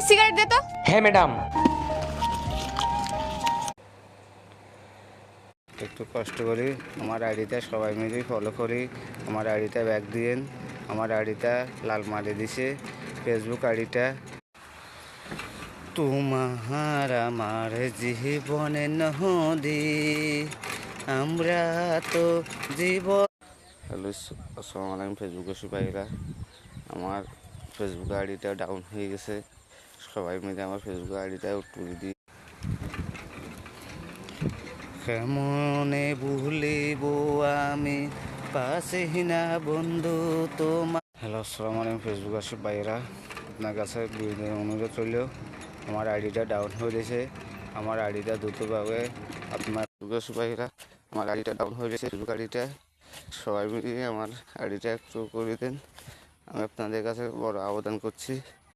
Cigarette দে তো। হ্যাঁ madam. একটু কষ্ট করি, আমার আইডিটা সবাই মিলেই ফলো করি। আমার আইডিটা ব্যাক দিয়েন। আমার আইডিটা লাল মারি দিছে, ফেসবুক আইডিটা। তোমার আমার জীবনে নদী, আমরা তো জীবন। হ্যালো, আসসালামু আলাইকুম ফেসবুকের সুপাইরা। আমার ফেসবুক আইডিটা ডাউন হয়ে গেছে, সবাই মিলে আমার ফেসবুক আইডিটা তুলে দিই। কেমনে ভুলিব আমি পাশে না বন্ধু তোমার। হ্যালো, আসসালামু আলাইকুম ফেসবুক আসে ভাইয়েরা, আপনার কাছে বিনোদনের অনুরোধ রইল। আমার আইডিটা ডাউন হয়ে গেছে, আমার আইডিটা দ্রুতভাবে আপনার ফেসবুক ভাইয়েরা, আমার আইডিটা ডাউন হয়ে গেছে। ফেসবুক আইডিটা সবাই মিলিয়ে আমার আইডিটা একটু করে দেন, আমি আপনাদের কাছে বড় আবেদন করছি।